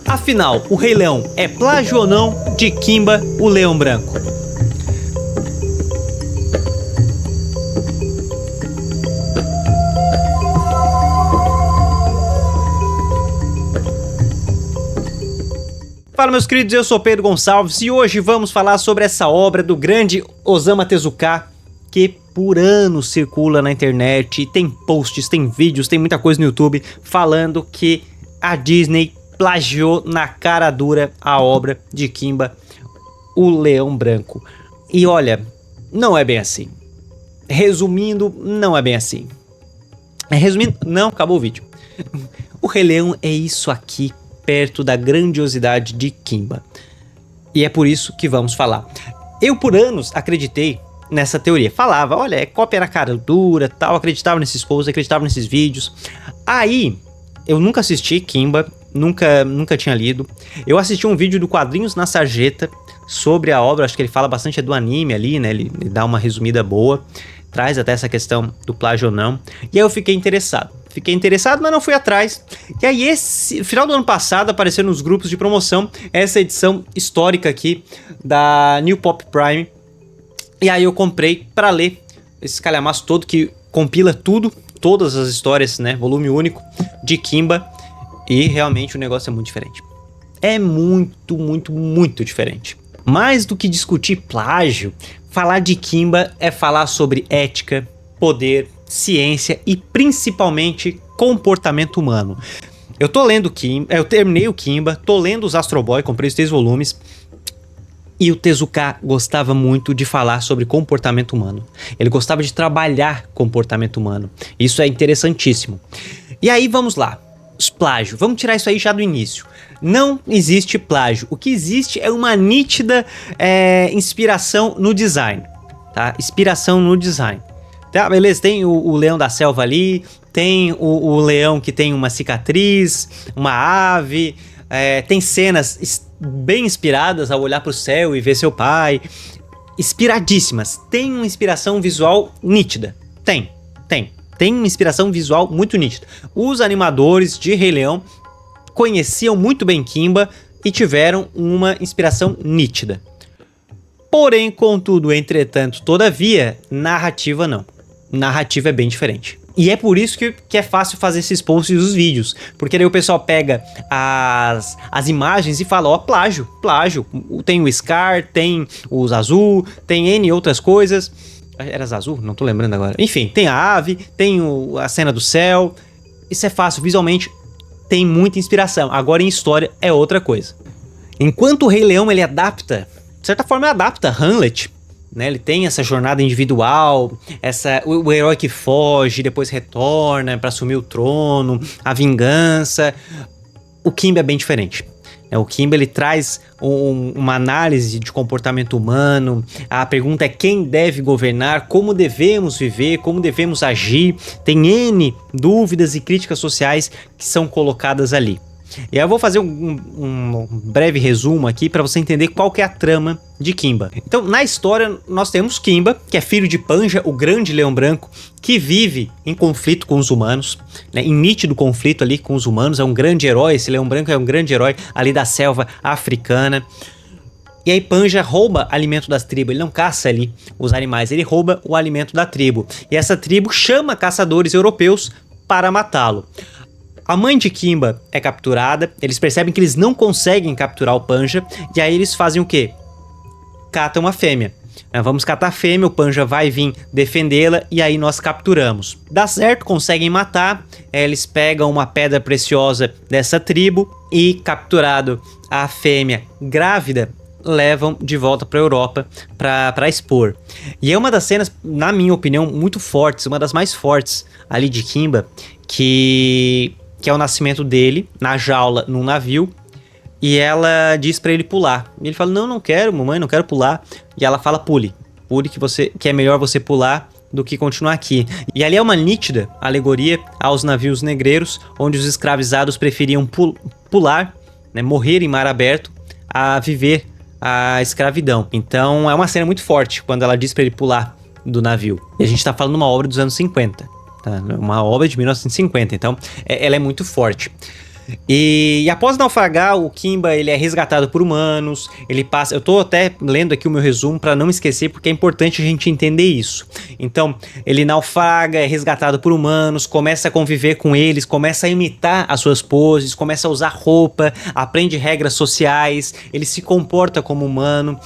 Afinal, o Rei Leão é plágio ou não de Kimba, o Leão Branco? Fala, meus queridos, eu sou Pedro Gonçalves e hoje vamos falar sobre essa obra do grande Osamu Tezuka, que por anos circula na internet, tem posts, tem vídeos, tem muita coisa no YouTube falando que a Disney plagiou na cara dura a obra de Kimba, o Leão Branco. E olha, não é bem assim. Resumindo, não é bem assim. Resumindo, não, acabou o vídeo. O Rei Leão é isso aqui, perto da grandiosidade de Kimba. E é por isso que vamos falar. Eu por anos acreditei nessa teoria. Falava, olha, é cópia na cara dura, tal, acreditava nesses posts, acreditava nesses vídeos. Aí, eu nunca assisti Kimba, nunca tinha lido. Eu assisti um vídeo do Quadrinhos na Sarjeta sobre a obra, acho que ele fala bastante do anime ali, né? Ele dá uma resumida boa, traz até essa questão do plágio ou não. E aí eu fiquei interessado. Mas não fui atrás. E aí, final do ano passado, apareceu nos grupos de promoção essa edição histórica aqui da New Pop Prime. E aí eu comprei pra ler esse calhamaço todo que compila tudo, todas as histórias, né, volume único de Kimba. E realmente o negócio é muito diferente. É muito diferente. Mais do que discutir plágio, falar de Kimba é falar sobre ética, poder, ciência e principalmente comportamento humano. Eu tô lendo Kimba, eu terminei o Kimba, tô lendo os Astro Boy, comprei os 3 volumes. E o Tezuka gostava muito de falar sobre comportamento humano. Ele gostava de trabalhar comportamento humano. Isso é interessantíssimo. E aí vamos lá. Os plágios. Vamos tirar isso aí já do início. Não existe plágio. O que existe é uma nítida inspiração no design. Tá? Inspiração no design. Tá, beleza, tem o leão da selva ali. Tem o leão que tem uma cicatriz. Uma ave. Tem cenas bem inspiradas ao olhar para o céu e ver seu pai. Inspiradíssimas. Tem uma inspiração visual nítida. Tem uma inspiração visual muito nítida. Os animadores de Rei Leão conheciam muito bem Kimba e tiveram uma inspiração nítida. Porém, contudo, entretanto, todavia, narrativa não. Narrativa é bem diferente. E é por isso que é fácil fazer esses posts e os vídeos. Porque daí o pessoal pega as imagens e fala, ó, plágio. Tem o Scar, tem o Zazu, tem N outras coisas. Era Zazu? Não tô lembrando agora. Enfim, tem a ave, tem a cena do céu. Isso é fácil, visualmente tem muita inspiração. Agora em história é outra coisa. Enquanto o Rei Leão ele adapta, de certa forma adapta Hamlet, né? Ele tem essa jornada individual, o herói que foge, depois retorna para assumir o trono, a vingança. O Kimba é bem diferente. O Kimba ele traz uma análise de comportamento humano. A pergunta é quem deve governar, como devemos viver, como devemos agir. Tem N dúvidas e críticas sociais que são colocadas ali. E aí eu vou fazer um breve resumo aqui para você entender qual que é a trama de Kimba. Então, na história, nós temos Kimba, que é filho de Panja, o grande leão branco, que vive em conflito com os humanos, né, em nítido conflito ali com os humanos. É um grande herói, esse leão branco é um grande herói ali da selva africana. E aí Panja rouba alimento das tribos, ele não caça ali os animais, ele rouba o alimento da tribo. E essa tribo chama caçadores europeus para matá-lo. A mãe de Kimba é capturada, eles percebem que eles não conseguem capturar o Panja, e aí eles fazem o quê? Catam a fêmea. Vamos catar a fêmea, o Panja vai vir defendê-la, e aí nós capturamos. Dá certo, conseguem matar, eles pegam uma pedra preciosa dessa tribo, e capturado a fêmea grávida, levam de volta para a Europa para expor. E é uma das cenas, na minha opinião, muito fortes, uma das mais fortes ali de Kimba, que é o nascimento dele na jaula num navio, e ela diz para ele pular. E ele fala, não quero, mamãe, não quero pular. E ela fala, pule que é melhor você pular do que continuar aqui. E ali é uma nítida alegoria aos navios negreiros, onde os escravizados preferiam pular, né, morrer em mar aberto, a viver a escravidão. Então é uma cena muito forte quando ela diz para ele pular do navio. E a gente tá falando de uma obra dos anos 50. Tá? Uma obra de 1950, então ela é muito forte. E após naufragar, o Kimba ele é resgatado por humanos, ele passa... Eu tô até lendo aqui o meu resumo para não esquecer, porque é importante a gente entender isso. Então, ele naufraga, é resgatado por humanos, começa a conviver com eles, começa a imitar as suas poses, começa a usar roupa, aprende regras sociais, ele se comporta como humano,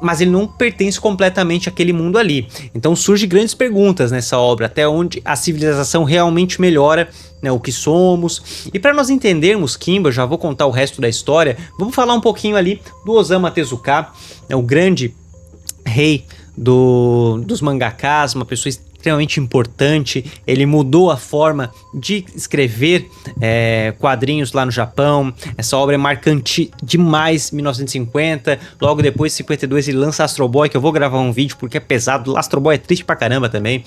mas ele não pertence completamente àquele mundo ali. Então surgem grandes perguntas nessa obra, até onde a civilização realmente melhora, né, o que somos. E para nós entendermos Kimba, eu já vou contar o resto da história, vamos falar um pouquinho ali do Osamu Tezuka, né, o grande rei dos mangakas, uma pessoa extremamente importante. Ele mudou a forma de escrever quadrinhos lá no Japão. Essa obra é marcante demais, 1950. Logo depois, 52, ele lança Astro Boy, que eu vou gravar um vídeo porque é pesado. Astro Boy é triste pra caramba também.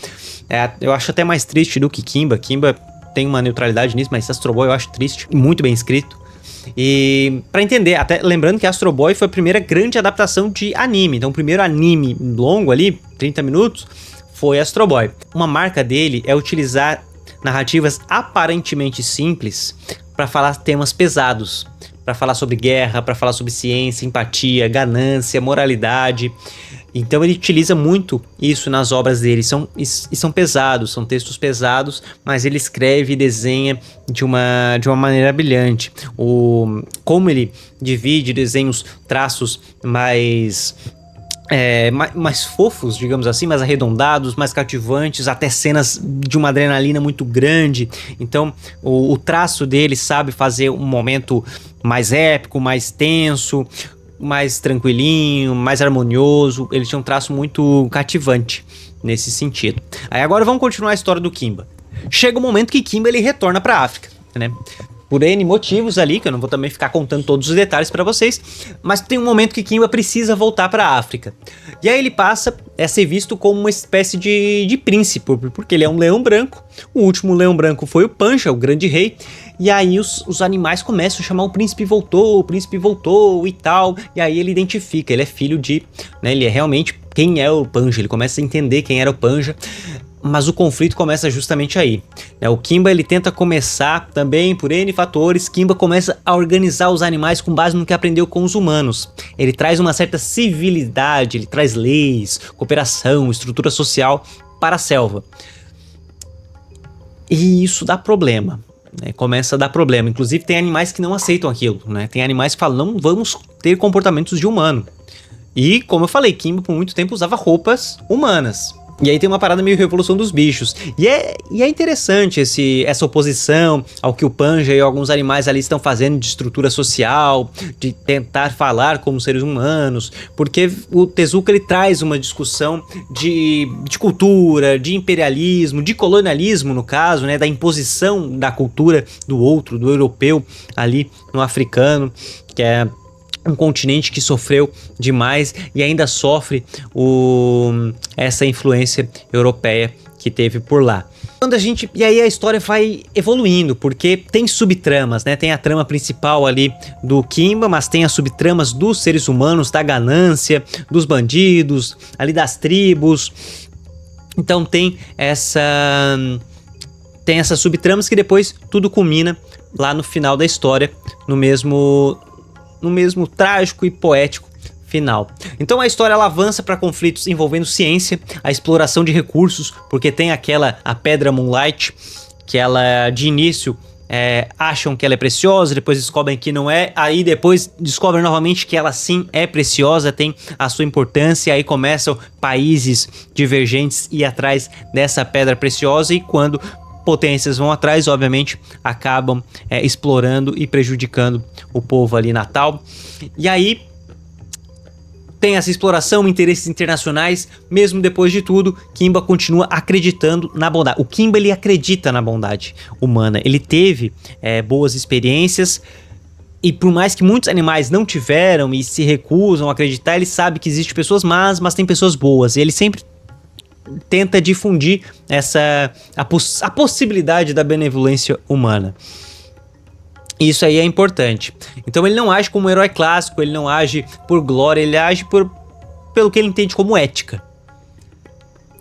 Eu acho até mais triste do que Kimba. Kimba tem uma neutralidade nisso, mas Astro Boy eu acho triste e muito bem escrito. E para entender, até lembrando que Astro Boy foi a primeira grande adaptação de anime. Então o primeiro anime longo ali, 30 minutos, foi Astro Boy. Uma marca dele é utilizar narrativas aparentemente simples para falar temas pesados, para falar sobre guerra, para falar sobre ciência, empatia, ganância, moralidade. Então ele utiliza muito isso nas obras dele, são pesados, são textos pesados, mas ele escreve e desenha de uma maneira brilhante. Como ele divide desenhos, traços mais fofos, digamos assim, mais arredondados, mais cativantes, até cenas de uma adrenalina muito grande. Então o traço dele sabe fazer um momento mais épico, mais tenso, mais tranquilinho, mais harmonioso. Ele tinha um traço muito cativante nesse sentido. Aí agora vamos continuar a história do Kimba. Chega o momento que Kimba ele retorna para a África, né? Por N motivos ali, que eu não vou também ficar contando todos os detalhes para vocês, mas tem um momento que Kimba precisa voltar para a África. E aí ele passa a ser visto como uma espécie de príncipe, porque ele é um leão branco. O último leão branco foi o Panja, o grande rei. E aí os animais começam a chamar o príncipe voltou e tal. E aí ele identifica, ele é filho de... né, ele é realmente quem é o Panja, ele começa a entender quem era o Panja. Mas o conflito começa justamente aí, né? O Kimba ele tenta começar também por N fatores. Kimba começa a organizar os animais com base no que aprendeu com os humanos. Ele traz uma certa civilidade, ele traz leis, cooperação, estrutura social para a selva. E isso dá problema, né? Começa a dar problema. Inclusive tem animais que não aceitam aquilo, né? Tem animais que falam, não vamos ter comportamentos de humano. E como eu falei, Kimba por muito tempo usava roupas humanas. E aí tem uma parada meio revolução dos bichos. E é interessante essa oposição ao que o Panja e alguns animais ali estão fazendo de estrutura social, de tentar falar como seres humanos, porque o Tezuka ele traz uma discussão de cultura, de imperialismo, de colonialismo no caso, né, da imposição da cultura do outro, do europeu ali no africano, que é um continente que sofreu demais e ainda sofre essa influência europeia que teve por lá. E aí a história vai evoluindo, porque tem subtramas, né? Tem a trama principal ali do Kimba, mas tem as subtramas dos seres humanos, da ganância, dos bandidos, ali das tribos. Então tem essas subtramas que depois tudo culmina lá no final da história, no mesmo trágico e poético final. Então a história ela avança para conflitos envolvendo ciência, a exploração de recursos, porque tem a pedra Moonlight, que ela de início acham que ela é preciosa, depois descobrem que não é, aí depois descobrem novamente que ela sim é preciosa, tem a sua importância, aí começam países divergentes ir atrás dessa pedra preciosa, e quando potências vão atrás, obviamente acabam explorando e prejudicando o povo ali natal. E aí tem essa exploração, interesses internacionais. Mesmo depois de tudo, Kimba continua acreditando na bondade. O Kimba ele acredita na bondade humana, ele teve boas experiências, e por mais que muitos animais não tiveram e se recusam a acreditar, ele sabe que existem pessoas más, mas tem pessoas boas, e ele sempre tenta difundir a possibilidade da benevolência humana. Isso aí é importante. Então ele não age como um herói clássico, ele não age por glória, ele age pelo que ele entende como ética.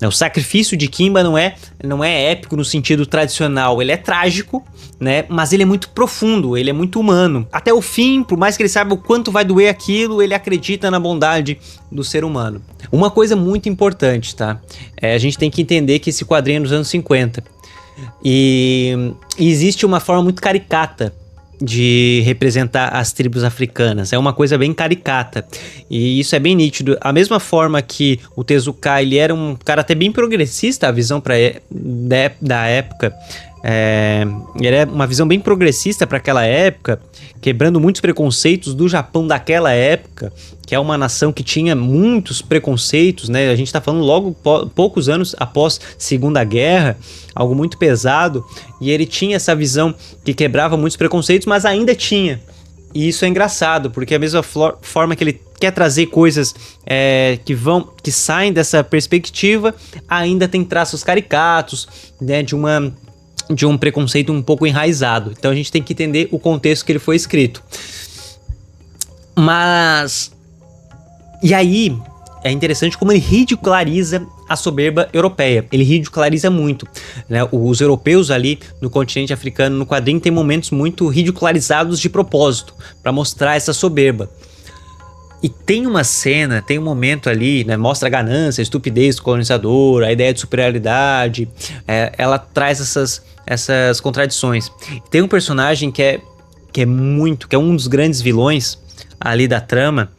O sacrifício de Kimba não é épico no sentido tradicional, ele é trágico, né? Mas ele é muito profundo, ele é muito humano. Até o fim, por mais que ele saiba o quanto vai doer aquilo, ele acredita na bondade do ser humano. Uma coisa muito importante, tá? A gente tem que entender que esse quadrinho é dos anos 50. E existe uma forma muito caricata de representar as tribos africanas. É uma coisa bem caricata. E isso é bem nítido. A mesma forma que o Tezuka, ele era um cara até bem progressista, a visão da época. Ele é uma visão bem progressista para aquela época, quebrando muitos preconceitos do Japão daquela época, que é uma nação que tinha muitos preconceitos, né? A gente tá falando logo poucos anos após Segunda Guerra, algo muito pesado, e ele tinha essa visão que quebrava muitos preconceitos, mas ainda tinha. E isso é engraçado, porque a mesma forma que ele quer trazer coisas que saem dessa perspectiva, ainda tem traços caricatos, né, de um preconceito um pouco enraizado. Então a gente tem que entender o contexto que ele foi escrito. Mas... E aí, é interessante como ele ridiculariza a soberba europeia. Ele ridiculariza muito, né? Os europeus ali no continente africano, no quadrinho, tem momentos muito ridicularizados de propósito, para mostrar essa soberba. E tem uma cena, tem um momento ali, né? Mostra a ganância, a estupidez do colonizador, a ideia de superioridade. Ela traz essas contradições. Tem um personagem que é um dos grandes vilões ali da trama,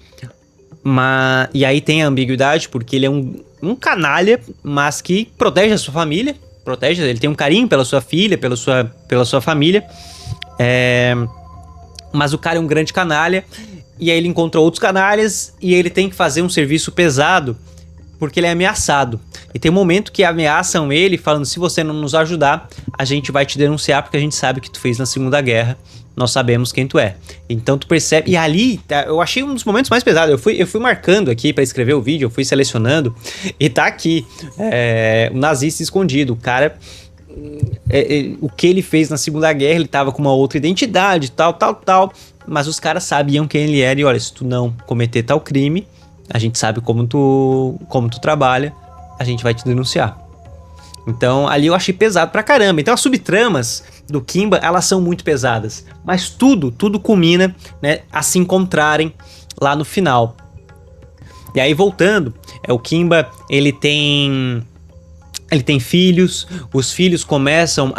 e aí tem a ambiguidade, porque ele é um canalha, mas que protege a sua família, ele tem um carinho pela sua filha, pela sua família, mas o cara é um grande canalha, e aí ele encontra outros canalhas, e ele tem que fazer um serviço pesado, porque ele é ameaçado. E tem um momento que ameaçam ele, falando: se você não nos ajudar, a gente vai te denunciar, porque a gente sabe o que tu fez na Segunda Guerra, nós sabemos quem tu é. Então tu percebe, e ali, eu achei um dos momentos mais pesados. Eu fui marcando aqui pra escrever o vídeo, eu fui selecionando, e tá aqui, o nazista escondido. O cara, o que ele fez na Segunda Guerra, ele tava com uma outra identidade, tal, mas os caras sabiam quem ele era, e olha, se tu não cometer tal crime, a gente sabe como tu trabalha, a gente vai te denunciar. Então ali eu achei pesado pra caramba. Então as subtramas do Kimba, elas são muito pesadas, mas tudo culmina, né, a se encontrarem lá no final. E aí voltando, o Kimba, ele tem filhos, os filhos começam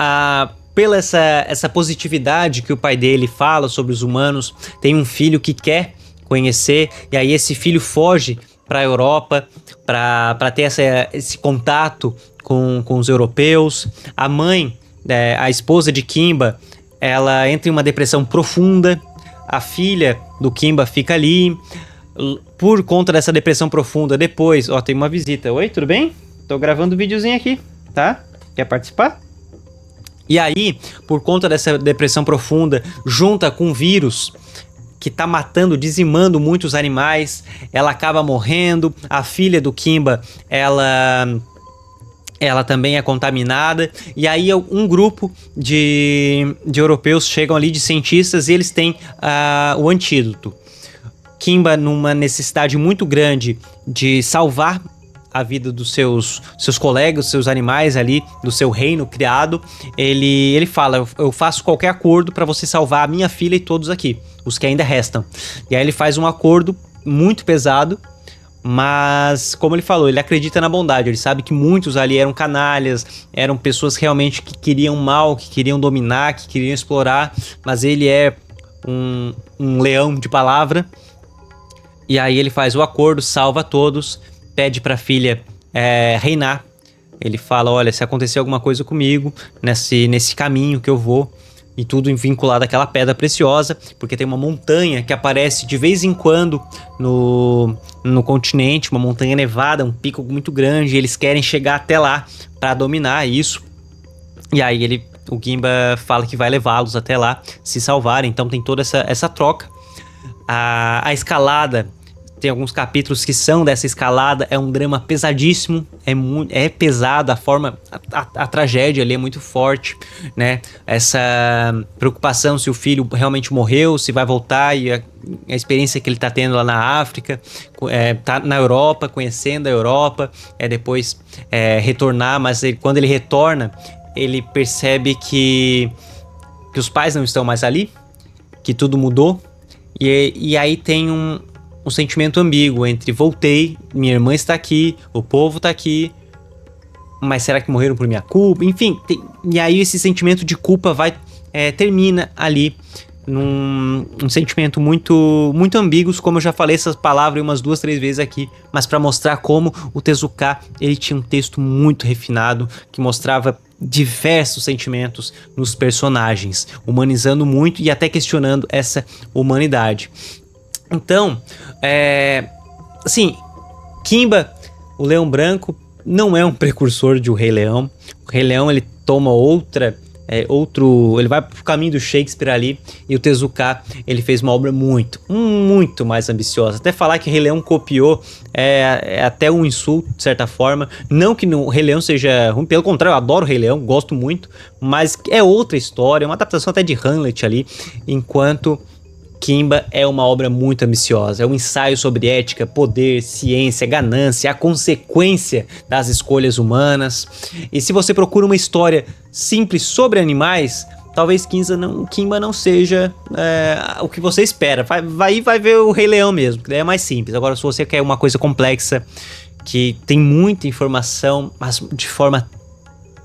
pela essa positividade que o pai dele fala sobre os humanos, tem um filho que quer conhecer, e aí esse filho foge para a Europa para ter esse contato com os europeus. A mãe, a esposa de Kimba, ela entra em uma depressão profunda. A filha do Kimba fica ali por conta dessa depressão profunda. Depois, tem uma visita. Oi, tudo bem? Tô gravando um videozinho aqui, tá? Quer participar? E aí, por conta dessa depressão profunda, junta com um vírus que tá matando, dizimando muitos animais, ela acaba morrendo. A filha do Kimba, ela também é contaminada, e aí um grupo de europeus chegam ali, de cientistas, e eles têm o antídoto. Kimba, numa necessidade muito grande de salvar a vida dos seus colegas, seus animais ali, do seu reino criado, ele fala: eu faço qualquer acordo para você salvar a minha filha e todos aqui, os que ainda restam. E aí ele faz um acordo muito pesado, mas, como ele falou, ele acredita na bondade. Ele sabe que muitos ali eram canalhas, eram pessoas realmente que queriam mal, que queriam dominar, que queriam explorar, mas ele é um leão de palavra. E aí ele faz o acordo, salva todos, pede pra filha reinar. Ele fala: olha, se acontecer alguma coisa comigo, nesse caminho que eu vou, e tudo vinculado àquela pedra preciosa, porque tem uma montanha que aparece de vez em quando no continente, uma montanha nevada, um pico muito grande, e eles querem chegar até lá para dominar isso. E aí o Kimba fala que vai levá-los até lá, se salvarem. Então tem toda essa troca. A escalada tem alguns capítulos que são dessa escalada, é um drama pesadíssimo, é pesado, a forma, a tragédia ali é muito forte, né? Essa preocupação se o filho realmente morreu, se vai voltar, e a experiência que ele tá tendo lá na África, tá na Europa, conhecendo a Europa, depois retornar, mas quando ele retorna, ele percebe que os pais não estão mais ali, que tudo mudou, e aí tem um sentimento ambíguo entre voltei, minha irmã está aqui, o povo está aqui, mas será que morreram por minha culpa? Enfim, e aí esse sentimento de culpa termina ali num sentimento muito, muito ambíguo, como eu já falei essas palavras umas 2, 3 vezes aqui, mas para mostrar como o Tezuka, ele tinha um texto muito refinado, que mostrava diversos sentimentos nos personagens, humanizando muito e até questionando essa humanidade. Então, assim, Kimba, o Leão Branco, não é um precursor de O Rei Leão. O Rei Leão, ele toma ele vai pro caminho do Shakespeare ali, e o Tezuka, ele fez uma obra muito, muito mais ambiciosa. Até falar que o Rei Leão copiou é até um insulto, de certa forma. Não que o Rei Leão seja ruim, pelo contrário, eu adoro o Rei Leão, gosto muito, mas é outra história, uma adaptação até de Hamlet ali, enquanto Kimba é uma obra muito ambiciosa, é um ensaio sobre ética, poder, ciência, ganância, a consequência das escolhas humanas. E se você procura uma história simples sobre animais, talvez Kimba não seja o que você espera. Vai ver o Rei Leão mesmo, que daí é mais simples. Agora, se você quer uma coisa complexa, que tem muita informação, mas de forma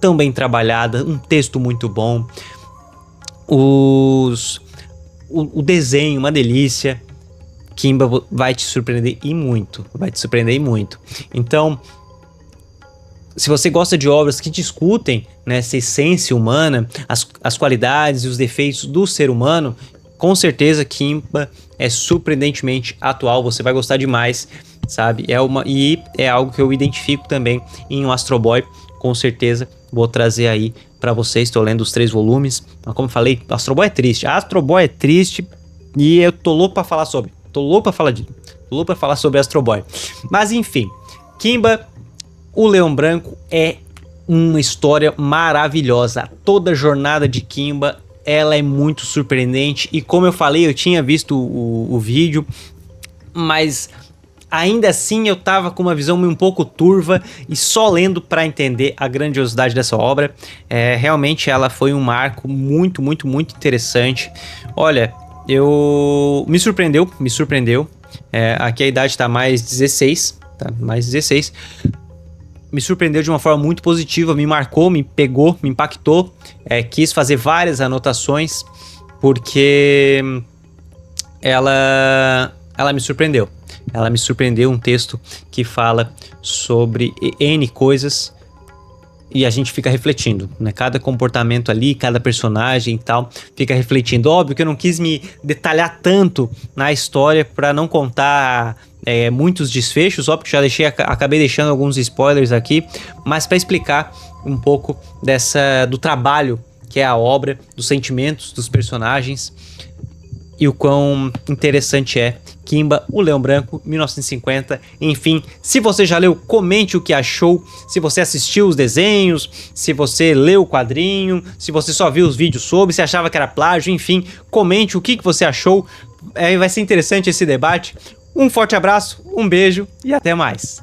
tão bem trabalhada, um texto muito bom, o desenho, uma delícia, Kimba vai te surpreender e muito, Então, se você gosta de obras que discutem, né, essa essência humana, as qualidades e os defeitos do ser humano, com certeza Kimba é surpreendentemente atual, você vai gostar demais, sabe? E é algo que eu identifico também em um Astro Boy, com certeza vou trazer aí pra vocês. Estou lendo os 3 volumes, mas como eu falei, Astro Boy é triste, e eu tô louco pra falar sobre, sobre Astro Boy. Mas enfim, Kimba, o Leão Branco, é uma história maravilhosa. Toda a jornada de Kimba, ela é muito surpreendente, e como eu falei, eu tinha visto o vídeo, mas ainda assim eu tava com uma visão um pouco turva, e só lendo para entender a grandiosidade dessa obra. Realmente ela foi um marco muito, muito, muito interessante. Olha, me surpreendeu. Aqui a idade tá mais 16, me surpreendeu de uma forma muito positiva, me marcou, me pegou, me impactou. Quis fazer várias anotações, porque ela me surpreendeu. Ela me surpreendeu, um texto que fala sobre N coisas, e a gente fica refletindo, né? Cada comportamento ali, cada personagem e tal, fica refletindo. Óbvio que eu não quis me detalhar tanto na história para não contar muitos desfechos, óbvio que já acabei deixando alguns spoilers aqui, mas para explicar um pouco do trabalho que é a obra, dos sentimentos dos personagens, e o quão interessante é Kimba, o Leão Branco, 1950. Enfim, se você já leu, comente o que achou. Se você assistiu os desenhos, se você leu o quadrinho, se você só viu os vídeos sobre, se achava que era plágio, enfim, comente o que você achou. Vai ser interessante esse debate. Um forte abraço, um beijo e até mais.